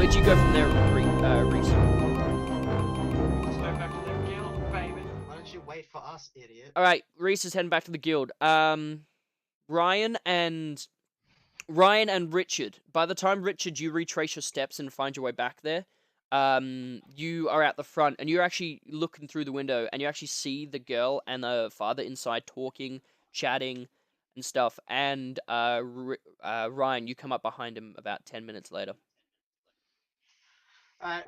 Where'd you go from there, Reese? Let's go back to the guild, baby. Why don't you wait for us, idiot? All right, Reese is heading back to the guild. Ryan and Richard. By the time Richard, you retrace your steps and find your way back there. You are at the front, and you're actually looking through the window, and you actually see the girl and the father inside talking, chatting, and stuff. And Ryan, you come up behind him about 10 minutes later. Alright,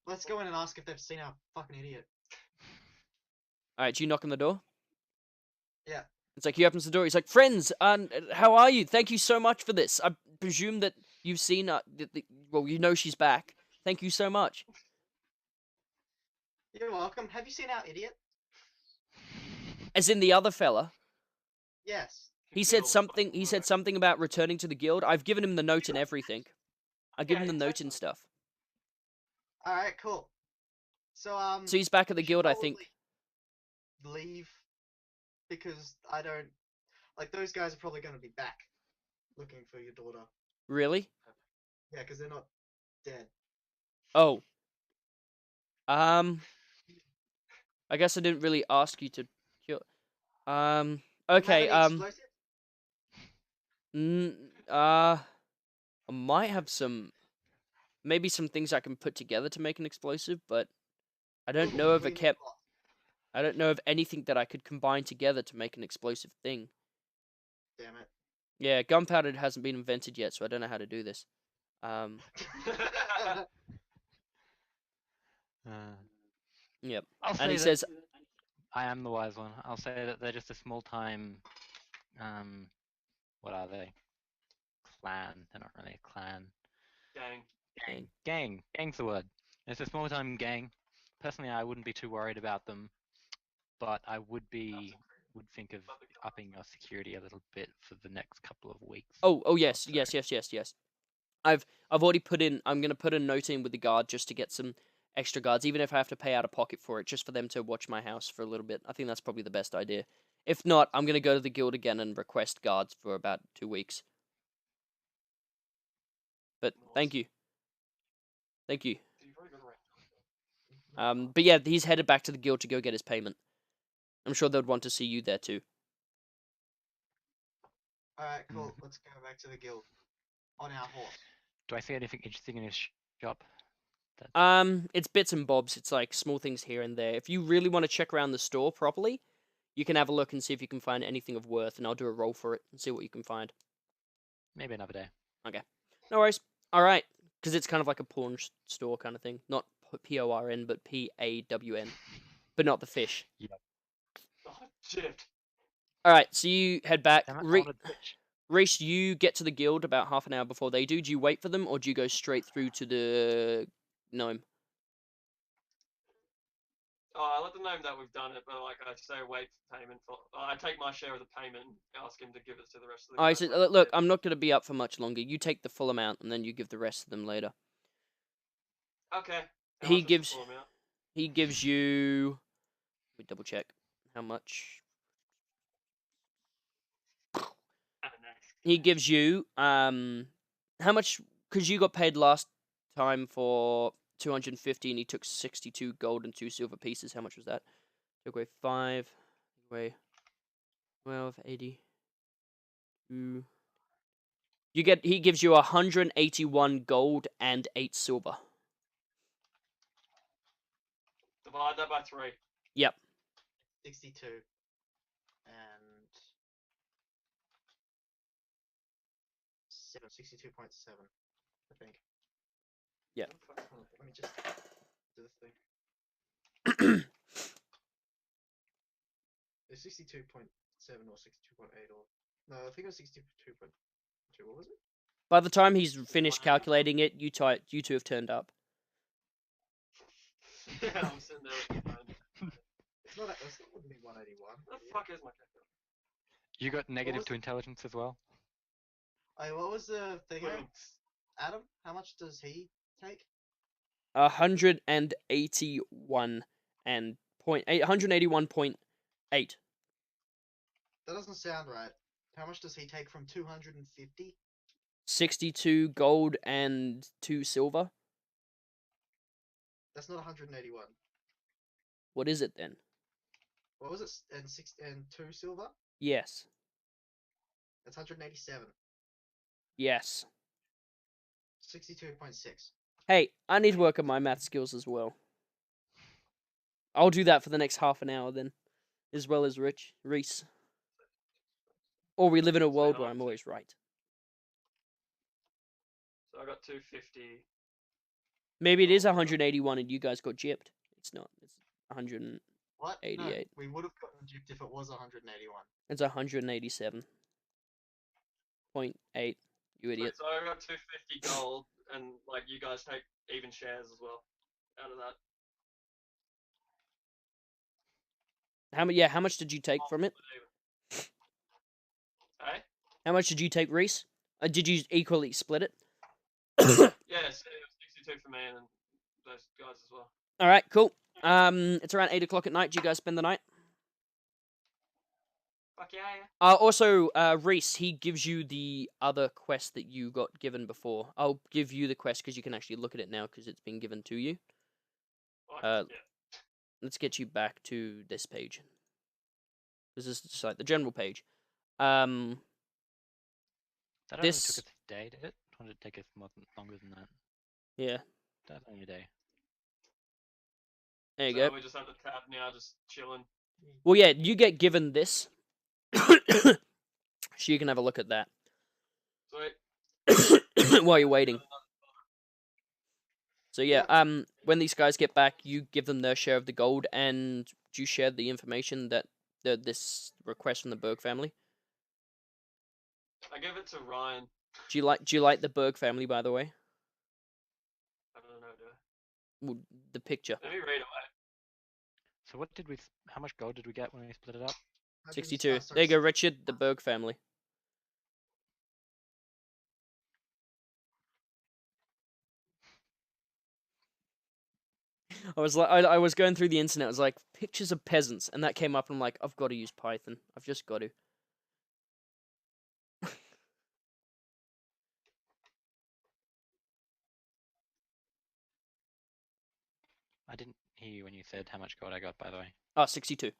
let's go in and ask if they've seen our fucking idiot. All right, do you knock on the door? Yeah. It's like he opens the door. He's like, "Friends, how are you? Thank you so much for this. I presume that you've seen well, you know she's back. Thank you so much." You're welcome. Have you seen our idiot? As in the other fella. Yes. He said something. He said something about returning to the guild. I've given him the note and everything. I give him the note and stuff. Alright, cool. So he's back at the guild, I think. Leave, because I don't like those guys are probably going to be back looking for your daughter. Really? Yeah, because they're not dead. Oh. I guess I didn't really ask you to kill. Okay. I might have maybe some things I can put together to make an explosive, but I don't know of I don't know of anything that I could combine together to make an explosive thing. Damn it. Yeah, gunpowder hasn't been invented yet, so I don't know how to do this. Yep. And he says, I am the wise one. I'll say that they're just a small-time, what are they? Clan. They're not really a clan. Gang. Gang's the word. It's a small-time gang. Personally, I wouldn't be too worried about them, but I would think of upping your security a little bit for the next couple of weeks. Oh yes. I've already put in. I'm gonna put a note in with the guard just to get some extra guards, even if I have to pay out of pocket for it, just for them to watch my house for a little bit. I think that's probably the best idea. If not, I'm gonna go to the guild again and request guards for about 2 weeks. But thank you. But yeah, he's headed back to the guild to go get his payment. I'm sure they'd want to see you there too. Alright, cool. Let's go back to the guild. On our horse. Do I see anything interesting in his shop? It's bits and bobs. It's like small things here and there. If you really want to check around the store properly, you can have a look and see if you can find anything of worth, and I'll do a roll for it and see what you can find. Maybe another day. Okay. No worries. Alright. Because it's kind of like a pawn store kind of thing. Not P-O-R-N, but P-A-W-N. But not the fish. Yep. Oh, shit. Alright, so you head back. Reese, you get to the guild about half an hour before they do. Do you wait for them, or do you go straight through to the gnome? Oh, I let the gnome that we've done it, but like I say, wait for payment. I take my share of the payment and ask him to give it to the rest of the I guys. said, look, I'm not going to be up for much longer. You take the full amount, and then you give the rest of them later. Okay. He gives you. Let me double check how much. He gives you how much? Because you got paid last time for 250, and he took 62 gold and 2 silver pieces. How much was that? Took away 5. Took away 12, 80. He gives you 181 gold and 8 silver. Divide that by 3. Yep. 62. And 62.7, I think. Yeah. Let me just do the thing. It's 62.7 or 62.8 or no, I think it was 62.2. What was it? By the time he's finished calculating it, you two have turned up. Yeah, I'm sitting there with my phone. It's not going to be 181. What the fuck is my calculator? You got negative to intelligence as well? Hey, what was the thing? Adam, how much does he take? 181 and 181.8. That doesn't sound right. How much does he take from 250? 62 gold and 2 silver. That's not 181. What is it then? What was it? And 2 silver? Yes. That's 187. Yes. 62.6. Hey, I need to work on my math skills as well. I'll do that for the next half an hour then, as well as Reese. Or we live in a world where I'm always right. So I got 250. Maybe it is Oh, 181 and you guys got gypped. It's not. It's 100. What? No, 88. we would have gotten gypped if it was 181. It's 187.8. You idiot. So I got 250 gold, and like you guys take even shares as well out of that. How much did you take from it? Hey? How much did you take, Reese? Did you equally split it? Yes, it was 62 for me and those guys as well. All right, cool. It's around 8 o'clock at night. Do you guys spend the night? Fuck yeah. Also, Reese, he gives you the other quest that you got given before. I'll give you the quest because you can actually look at it now because it's been given to you. Yeah. Let's get you back to this page. This is just like the general page. That only took This- us a day, did it? Or did it take us longer than that? Yeah, That's only a day. there you So go. we just have the tab now, just chilling. Well, yeah, you get given this, so you can have a look at that Sweet. while you're waiting. So yeah, Yep. when these guys get back, you give them their share of the gold, and do you share the information that this request from the Berg family? I give it to Ryan. Do you like the Berg family, by the way? I don't know, do I? Well, the picture. Let me read away. So what did we? How much gold did we get when we split it up? 62. There you go, Richard, the Berg family. I was going through the internet. I was like, pictures of peasants, and that came up. And I'm like, I've got to use Python. I've just got to. I didn't hear you when you said how much gold I got. By the way, 62.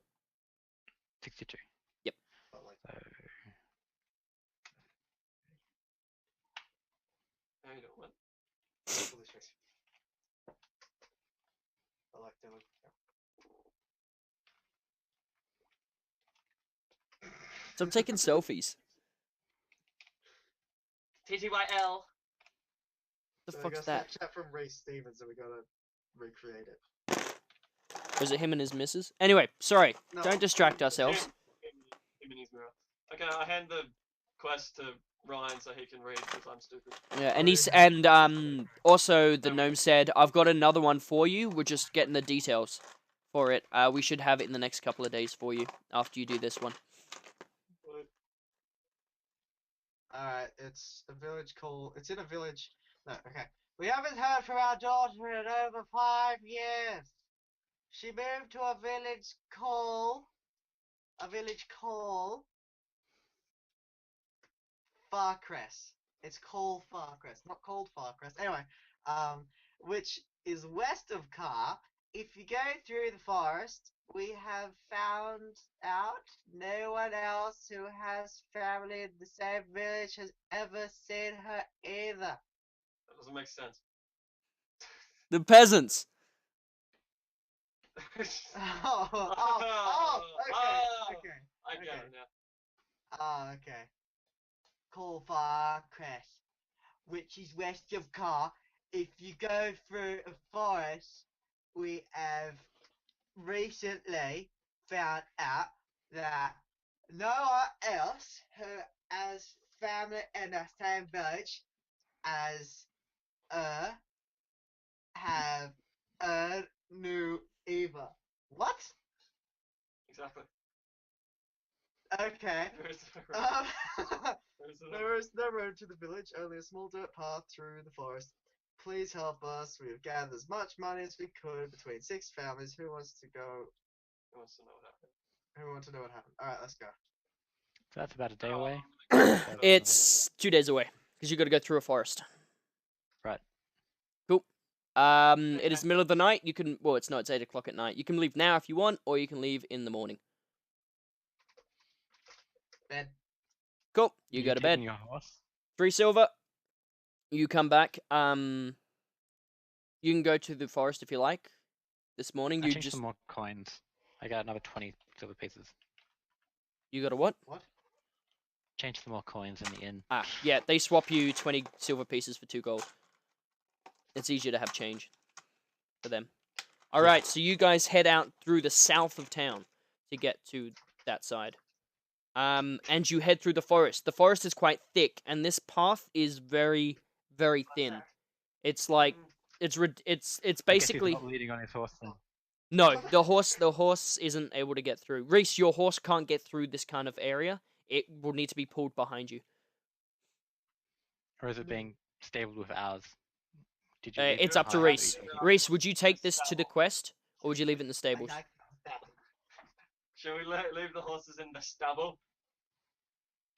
62. Yep. So How you doing, man? Delicious. I like them. So I'm taking selfies. TTYL. The So we fuck's got that? Snapchat from Ray Stevens, and we gotta recreate it. Was it him and his missus? Anyway, sorry. No. Don't distract ourselves. Him and his mirror. Okay, I hand the quest to Ryan so he can read because I'm stupid. Yeah, and also the gnome said, I've got another one for you. We're just getting the details for it. We should have it in the next couple of days for you after you do this one. Alright, it's a village called. It's in a village. No, okay. We haven't heard from our daughter in over 5 years. She moved to a village called. Farcrest. It's called Farcrest, not called Farcrest. Anyway, which is west of Car. If you go through the forest, we have found out no one else who has family in the same village has ever seen her either. That doesn't make sense. The peasants. Okay. I get Okay. it now. Okay. Called Farcrest, which is west of Car. If you go through a forest, we have recently found out that no one else who has family in the same village as have new either. What? Exactly. Okay. There is no road. There is no There is no road to the village, only a small dirt path through the forest. Please help us. We've gathered as much money as we could between 6 families. Who wants to go? Who wants to know what happened? Who wants to know what happened? Alright, let's go. So that's about a day away. It's 2 days away because you got to go through a forest. Right. Cool. It is the middle of the night. You can. Well, it's not. It's 8 o'clock at night. You can leave now if you want, or you can leave in the morning. Bed. Cool. You go to bed. taking your horse? 3 silver. You come back. You can go to the forest if you like. This morning, I you changed just some more coins. I got another 20 silver pieces. you got a what? What? Change some more coins in the inn. Ah, yeah. They swap you 20 silver pieces for 2 gold. It's easier to have change for them. All right, so you guys head out through the south of town to get to that side. And you head through the forest. The forest is quite thick, and this path is very, very thin. It's like it's I guess he's basically not leading on his horse then. no. The horse isn't able to get through. Reese, your horse can't get through this kind of area. It will need to be pulled behind you. Or is it being stabled with ours? Did you leave It's it up to behind, or Reese. you take it? Reese, would you take this to the quest, or would you leave it in the stables? Okay. Shall we leave the horses in the stubble?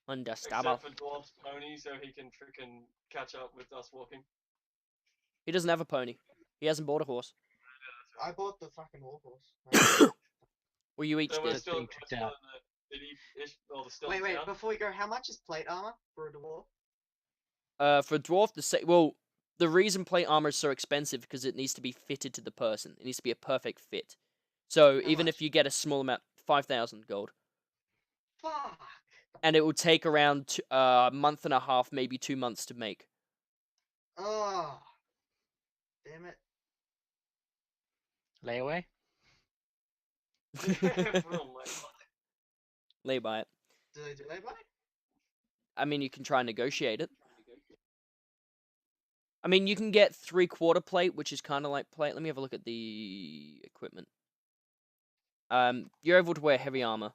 Understandable. Except for Dwarf's pony, so he can freaking catch up with us walking. He doesn't have a pony. He hasn't bought a horse. I bought the fucking warhorse. Well, you each So we're did. still, being we're tricked still in out. the city-ish, or the still Wait, town. before we go, how much is plate armor for a dwarf? For dwarf, the reason plate armor is so expensive because it needs to be fitted to the person. It needs to be a perfect fit. So How even if much? you get a small amount, 5,000 gold, Fuck. and it will take around a month and a half, maybe 2 months to make. Oh. Damn it. Layaway? Oh my God. Lay by it. Do they do lay-by? I mean, you can try and negotiate it. I mean, you can get 3/4 plate, which is kind of like plate. Let me have a look at the equipment. You're able to wear heavy armor,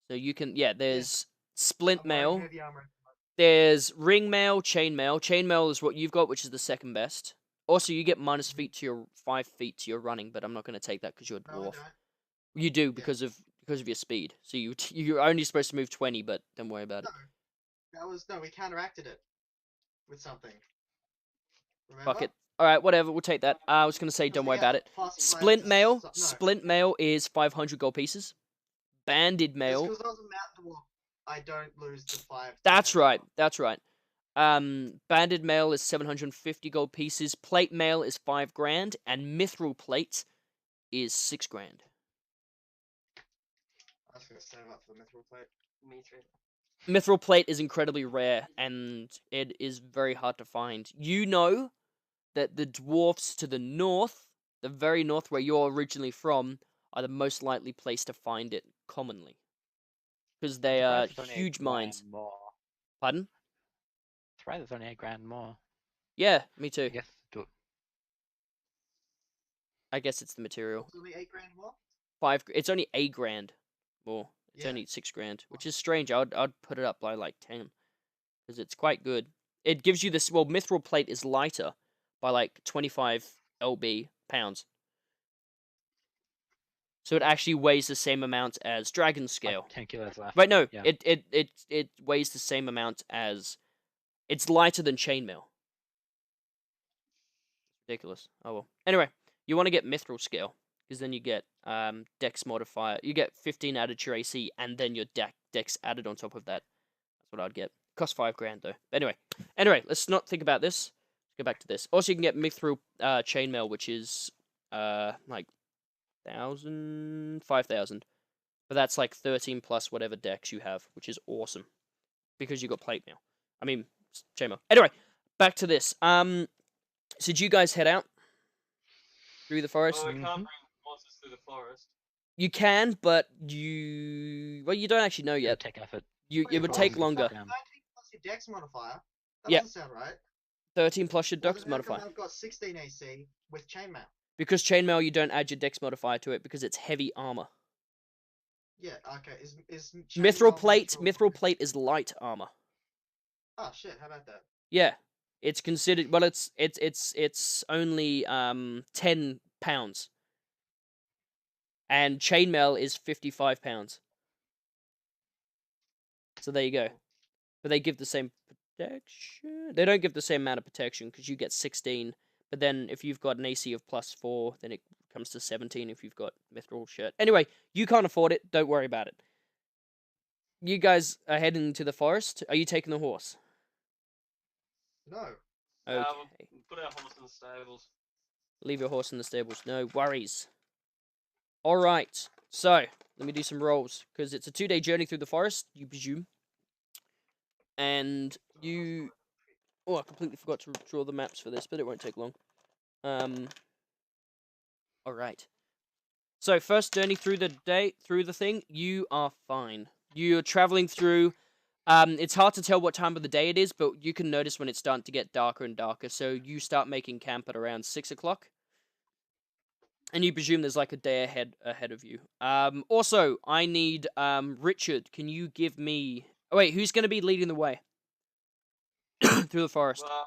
so you can. Yeah, there's splint I'm wearing mail. heavy armor. There's ring mail, chain mail. Chain mail is what you've got, which is the second best. Also, you get minus feet to your 5 feet to your running, but I'm not going to take that because you're a No, I dwarf. don't. You do because of your speed. So you're only supposed to move 20, but don't worry about it. No, we counteracted it with something. Remember? Fuck it. All right, whatever. We'll take that. I was going to say, don't worry about it. Splint mail. Splint mail is 500 gold pieces. Banded mail. Because I was a mountain dwarf, I don't lose the 5. That's right. That's right. Banded mail is 750 gold pieces. Plate mail is 5 grand, and mithril plate is 6 grand. I was gonna save up for the mithril plate. Me too. Mithril plate is incredibly rare, and it is very hard to find. You know that the dwarfs to the north, the very north where you're originally from, are the most likely place to find it commonly. Because they are Surprised it's only huge 8 mines. grand more. Pardon? Surprised it's only 8 grand more. Yeah, me too. I guess I guess it's the material. It's only 8 grand more? It's only 8 grand more. It's Yeah. only 6 grand, which is strange. I'd put it up by like 10, because it's quite good. It gives you this. Well, mithril plate is lighter by like 25 lb pounds, so it actually weighs the same amount as dragon scale. like 10 kilos left. Right? No, Yeah. it weighs the same amount as. It's lighter than chainmail. Ridiculous. Oh well. Anyway, you want to get mithril scale, because then you get dex modifier. You get 15 added to your AC, and then your dex added on top of that. That's what I'd get. Cost 5 grand though. But anyway, let's not think about this. Let's go back to this. Also, you can get mithril chainmail, which is like 5,000. But that's like 13 plus whatever dex you have, which is awesome, because you got plate mail. I mean, chainmail. Anyway, back to this. So did you guys head out through the forest? Well, we can't bring horses through the forest. You can, but you don't actually know Yeah, yet. take effort. It would Wait, take what? longer. 19 plus your dex modifier? That Yeah. doesn't sound right. 13 plus your Well, dex then how come modifier. I've got 16 AC with chainmail. Because chainmail, you don't add your dex modifier to it because it's heavy armor. Yeah, okay. Is Mithril plate mithril plate is light armor. Oh shit, how about that? Yeah, it's considered. Well, it's only 10 pounds, and chainmail is 55 pounds. So there you go. But they give the same protection. They don't give the same amount of protection because you get 16, But then if you've got an AC of +4, then it comes to 17 if you've got mithril shirt. Anyway, you can't afford it. Don't worry about it. You guys are heading to the forest. Are you taking the horse? No. Okay. We'll put our horse in the stables. Leave your horse in the stables. No worries. All right. So let me do some rolls because it's a 2-day journey through the forest. You presume. And you. Oh, I completely forgot to draw the maps for this, but it won't take long. All right. So first journey through the thing, you are fine. You're traveling through. It's hard to tell what time of the day it is, but you can notice when it's starting to get darker and darker. So you start making camp at around 6 o'clock, and you presume there's like a day ahead of you. Also, I need Richard. Can you give me? Oh wait, who's going to be leading the way through the forest? Well,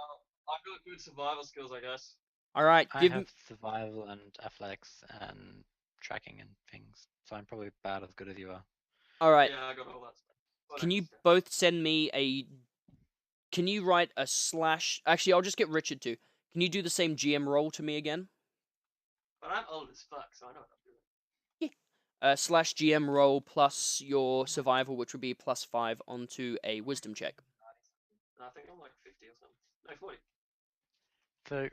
I've got good survival skills, I guess. All right, I give me. have survival and athletics and tracking and things, so I'm probably about as good as you are. All right. Yeah, I got all that stuff. Can you Extra. both send me a? Can you write a slash? Actually, I'll just get Richard to. Can you do the same GM roll to me again? But I'm old as fuck, so I know what I'm doing. Slash GM roll plus your survival, which would be +5 onto a wisdom check. And I think I'm like 50 or something. No, 40. So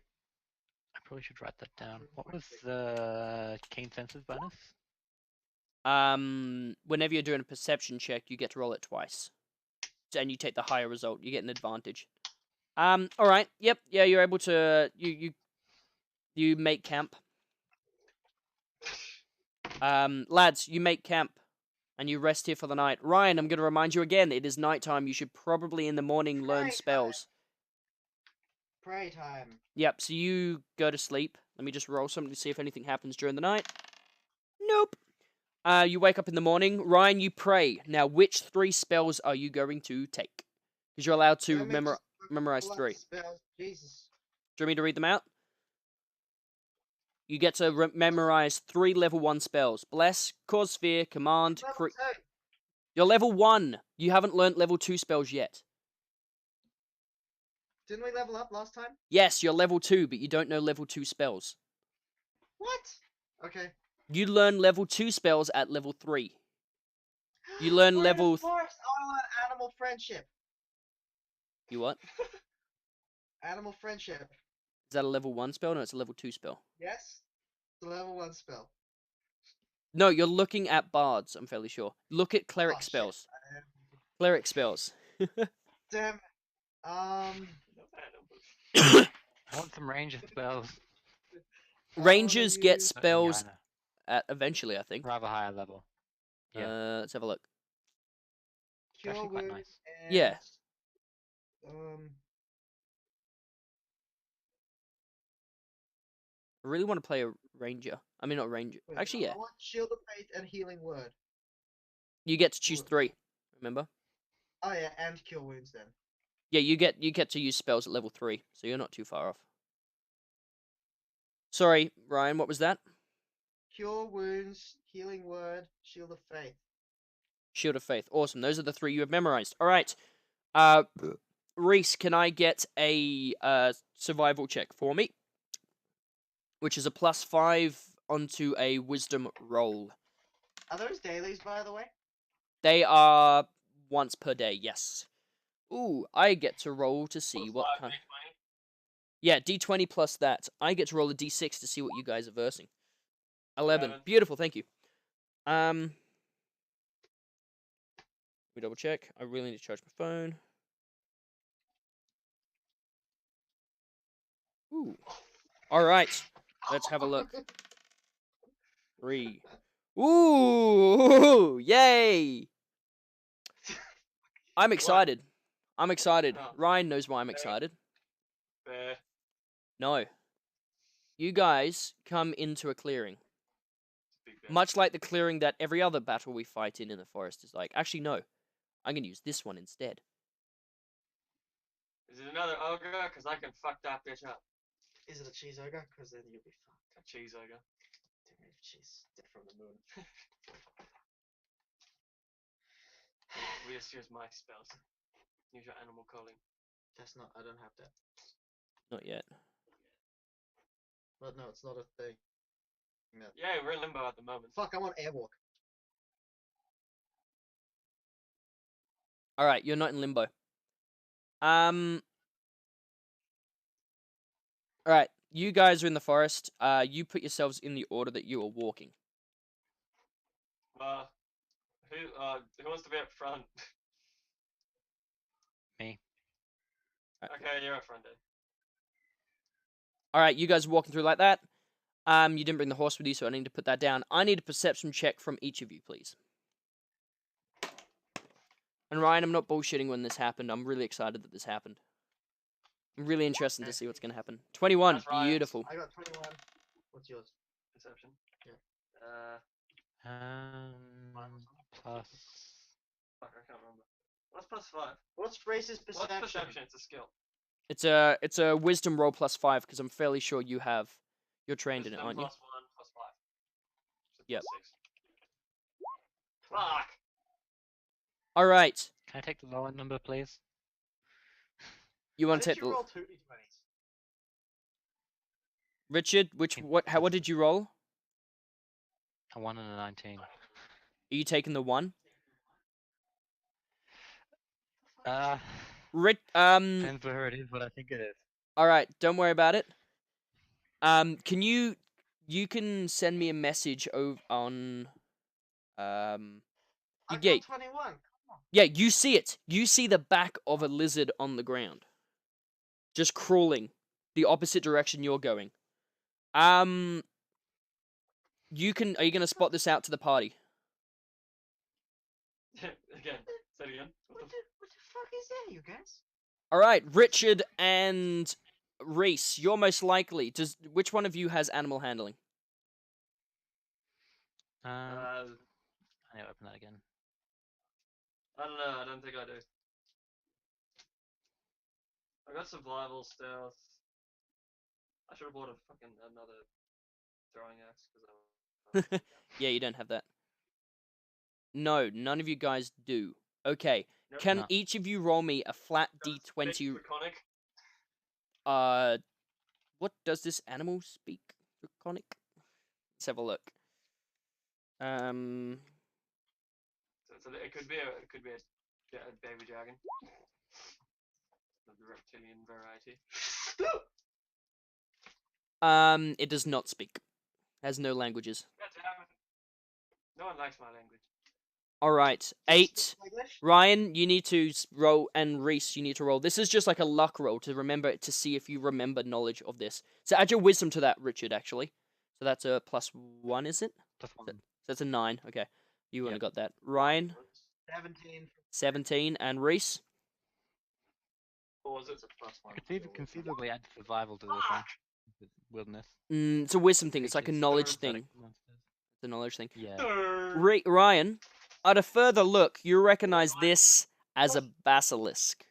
I probably should write that down. What was the keen senses bonus? Whenever you're doing a perception check, you get to roll it twice, and you take the higher result. You get an advantage. All right. Yep. Yeah, you're able to. You make camp. Lads, you make camp. And you rest here for the night. Ryan, I'm going to remind you again, it is nighttime. You should probably in the morning learn spells. Pray time. Yep, so you go to sleep. Let me just roll something to see if anything happens during the night. Nope. You wake up in the morning. Ryan, you pray. Now, which 3 spells are you going to take? Because you're allowed to Let me just memorize pull up 3. the spells. Jesus. Do you want me to read them out? You get to memorize 3 level 1 spells. Bless, Cause Fear, Command, Level 2. You're level 1. You haven't learnt level 2 spells yet. Didn't we level up last time? Yes, you're level 2, but you don't know level 2 spells. What? Okay. You learn level 2 spells at level 3. You learn We're level... in a forest. I learn animal friendship. You what? Animal friendship. Is that a level 1 spell? No, it's a level 2 spell. Yes? It's a level 1 spell. No, you're looking at bards, I'm fairly sure. Look at cleric Oh, shit. spells. Cleric spells. Damn. I want some ranger spells. Rangers get use- spells Yeah, at eventually, I think. rather higher level. Yeah, Let's have a look. Cure actually quite wounds nice. and, Yeah. I really want to play a ranger. I mean, not ranger. Wait, Actually, no, yeah. I want Shield of Faith and Healing Word. You get to choose Word. 3. Remember? Oh yeah, and Cure Wounds then. Yeah, you get to use spells at level 3, so you're not too far off. Sorry, Ryan, what was that? Cure Wounds, Healing Word, Shield of Faith. Shield of Faith. Awesome. Those are the 3 you have memorized. All right. Reese, can I get a survival check for me? Which is a +5 onto a wisdom roll. Are those dailies, by the way? They are once per day, yes. Ooh, I get to roll to see what kind of... Yeah, D20 plus that. I get to roll a D6 to see what you guys are versing. 11. Beautiful, thank you. Let me double check. I really need to charge my phone. Ooh. Alright. Let's have a look. 3. Ooh! Yay! I'm excited. I'm excited. Oh. Ryan knows why I'm excited. Fair. No. You guys come into a clearing. Big bear. Much like the clearing that every other battle we fight in the forest is like. Actually, no. I'm going to use this one instead. Is it another ogre? Because I can fuck that bitch up. Is it a cheese ogre? Because then you'll be fucked. A cheese ogre. Damn it, cheese. Dead from the moon. We just use my spells. Use your animal calling. That's not. I don't have that. Not yet. But no, it's not a thing. No. Yeah, we're in limbo at the moment. Fuck, I'm on airwalk. All right, you're not in limbo. All right, you guys are in the forest. You put yourselves in the order that you are walking. Who wants to be up front? Me. Okay, you're up front then. All right, you guys are walking through like that. You didn't bring the horse with you, so I need to put that down. I need a perception check from each of you, please. And Ryan, I'm not bullshitting when this happened. I'm really excited that this happened. I'm really interested to see what's going to happen. 21, That's Ryan's. beautiful. I got 21. What's yours? Perception. Yeah. Plus. Fuck, I can't remember. What's +5? What's Race's What's perception? perception? It's a skill. It's a wisdom roll +5 because I'm fairly sure you're trained in it, Wisdom aren't you? +1, +5. So Yep. +6. Fuck! All right. Can I take the lower number, please? You Why want to did take you the roll 2 d20s? Richard? What did you roll? A 1 and a 19. Are you taking the 1? Depends where it is, but I think it is. All right, don't worry about it. Can you can send me a message over on I you got get 21. Come on. yeah, you see it. You see the back of a lizard on the ground. Just crawling the opposite direction you're going. Are you going to spot this out to the party? Again. Say it again. What the fuck is that, you guys? All right, Richard and Reese, you're most likely. Which one of you has animal handling? I need to open that again. I don't know. I don't think I do. I got survival stealth. I should have bought another throwing axe because Yeah, you don't have that. No, none of you guys do. Okay. Nope. Can No. each of you roll me a flat Does it d20? speak Draconic? What does this animal speak? Draconic? Let's have a look. So it could be a baby dragon of the reptilian variety. It does not speak. Has no languages. God damn it. No one likes my language. All right, 8. English? Ryan, you need to roll, and Reese, you need to roll. This is just like a luck roll to remember, to see if you remember knowledge of this. So add your wisdom to that, Richard, actually. So that's a +1, is it? +1. So that's a 9. Okay, you only Yep. got that. Ryan, 17. 17, and Reese. Or was it a +1? I could conceivably add survival to this one. Wilderness. It's a wisdom thing. It's like a Creatures, knowledge exotic thing. monsters. It's a knowledge thing. Yeah. Ryan, at a further look, you recognize this as a basilisk.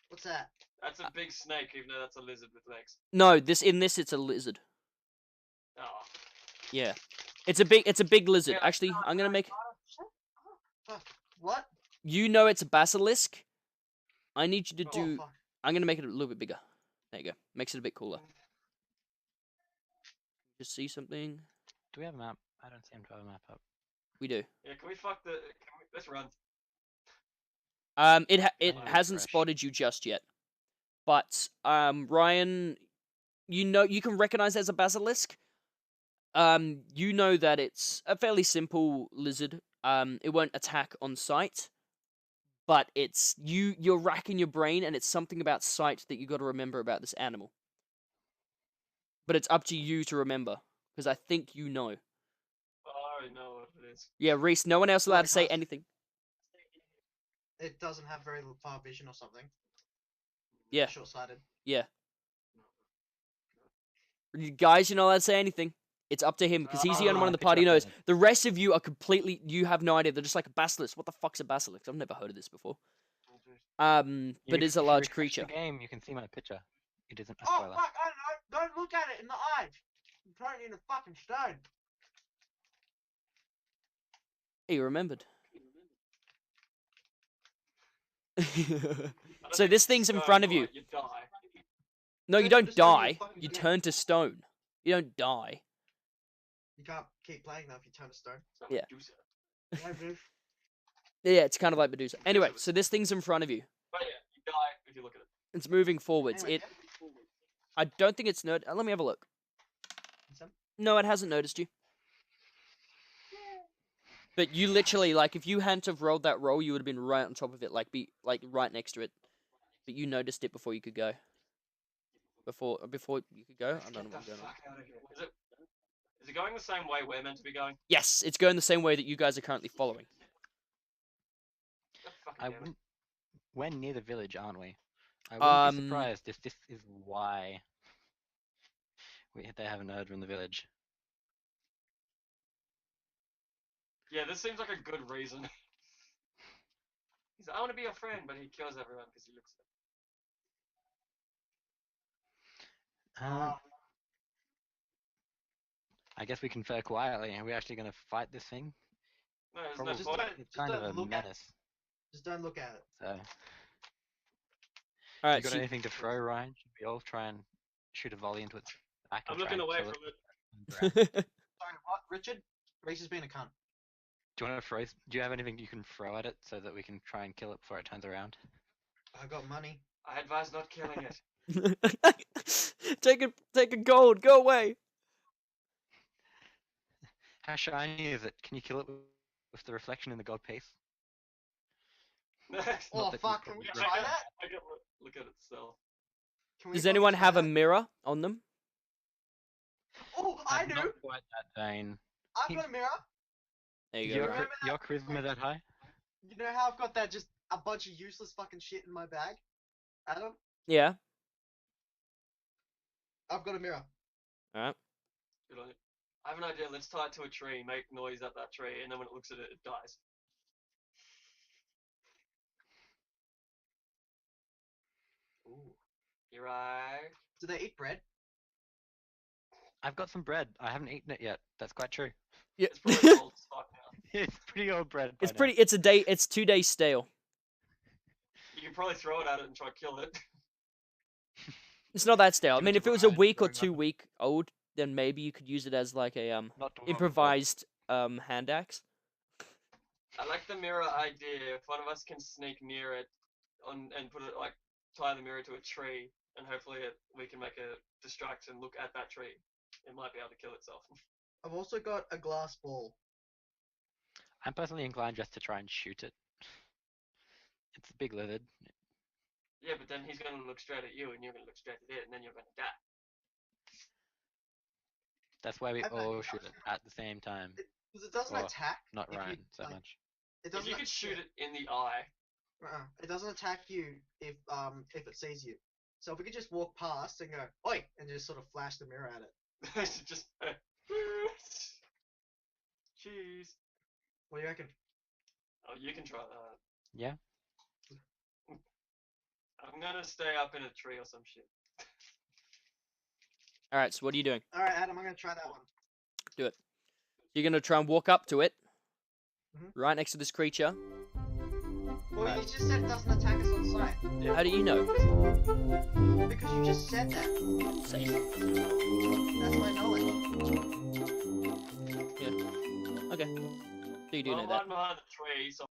What's that? That's a big snake, even though that's a lizard with legs. No, it's a lizard. Oh. Yeah, it's a big lizard. Yeah. Actually, I'm gonna make What? you know it's a basilisk. I need you to Oh, do. fuck. I'm gonna make it a little bit bigger. There you go. Makes it a bit cooler. Just see something. Do we have a map? I don't seem to have a map up. We do. Yeah, can we let's run. It Yeah, hasn't fresh. spotted you just yet, but Ryan, you can recognize as a basilisk. You know that it's a fairly simple lizard. It won't attack on sight, but you're racking your brain, and it's something about sight that you got to remember about this animal. But it's up to you to remember, because I think you know. I already know what it is. Yeah, Reese. No one else allowed to say Podcast. anything. It doesn't have very far vision or something. Yeah, Short-sighted. yeah. You guys, you're not allowed to say anything. It's up to him because he's the only one in the party who knows. The rest of you are you have no idea. They're just like a basilisk. What the fuck's a basilisk? I've never heard of this before. But it's a large creature. The game, you can see my picture. It isn't a Oh, spoiler. fuck, I don't know. Don't look at it in the eyes. I'm turning into fucking stone. Hey, you remembered. I don't So think this thing's in stone front of will you. let die. No, you Turn don't to stone, die. fucking You dead. turn to stone. You don't die. You can't keep playing though if you turn to stone. It's not Yeah. Medusa. Yeah, bro. Yeah, it's kind of like Medusa. Anyway, Medusa was- so this thing's in front of you. But yeah, you die if you look at it. It's moving forwards. Anyway, It. I don't think it's nerd. Let me have a look. Some- No, it hasn't noticed you. But you literally, like, if you hadn't have rolled that roll, you would have been right on top of it, like, right next to it. But you noticed it before you could go. Before you could go. I don't know Get what's the going on. fuck out of here. Is it going the same way we're meant to be going? Yes, it's going the same way that you guys are currently following. God fucking I damn it. wouldn't. We're near the village, aren't we? I wouldn't be surprised if this is why they haven't heard from the village. Yeah, this seems like a good reason. He's like, I want to be your friend, but he kills everyone because he looks at them. Um, I guess we confer quietly. Are we actually going to fight this thing? No, there's Probably. no Just point. don't- It's just kind of don't a look at it. menace. Just don't look at it. So, All you right, got so anything to throw, Ryan? Should we all try and shoot a volley into its back I'm and try looking and away kill from it. it? Sorry, what? Richard? Reese has been a cunt. Do you want to throw? Do you have anything you can throw at it so that we can try and kill it before it turns around? I got money. I advise not killing it. take a gold. Go away. How shiny is it? Can you kill it with the reflection in the gold piece? Oh Not that you fuck, can we probably try recommend that? I can look at itself. Can we Does fucking anyone try have a that? mirror on them? Oh, I do! Not quite that vain. I've got a mirror. There you Is go. your, Ryan. Remember your charisma that high? You know how I've got that just a bunch of useless fucking shit in my bag? Adam? Yeah. I've got a mirror. All right. Good on you. I have an idea. Let's tie it to a tree, make noise at that tree, and then when it looks at it, it dies. Ooh. You're right. Do they eat bread? I've got some bread. I haven't eaten it yet. That's quite true. Yeah. It's probably old as fuck now. It's pretty old bread. It's by now. pretty. It's a day. It's 2 days stale. You can probably throw it at it and try to kill it. It's not that stale. I Give it mean, to if it was a Ryan, week or throwing 2 week old, then maybe you could use it as like a Not to improvised hand axe. I like the mirror idea. If one of us can sneak near it and put it like tie the mirror to a tree, and hopefully we can make a distraction, look at that tree. It might be able to kill itself. I've also got a glass ball. I'm personally inclined just to try and shoot it. It's a big lizard. Yeah, but then he's going to look straight at you, and you're going to look straight at it, and then you're going to die. That's why we I've all had- shoot it at the same time. Because it doesn't Or attack. Not if you, Ryan so like, much. It If doesn't. you could shoot it in the eye, It doesn't attack you if it sees you. So if we could just walk past and go, oi, and just sort of flash the mirror at it. just cheese. What do you reckon? Oh, you can try that. Yeah. I'm gonna stay up in a tree or some shit. All right. So what are you doing? All right, Adam, I'm gonna try that one. You're gonna try and walk up to it, Mhm. right next to this creature. Well, Right. you just said it doesn't attack us on sight. How do you know? Because you just said that. Say. That's my knowledge. Okay. So you do know I'm that. behind the tree, so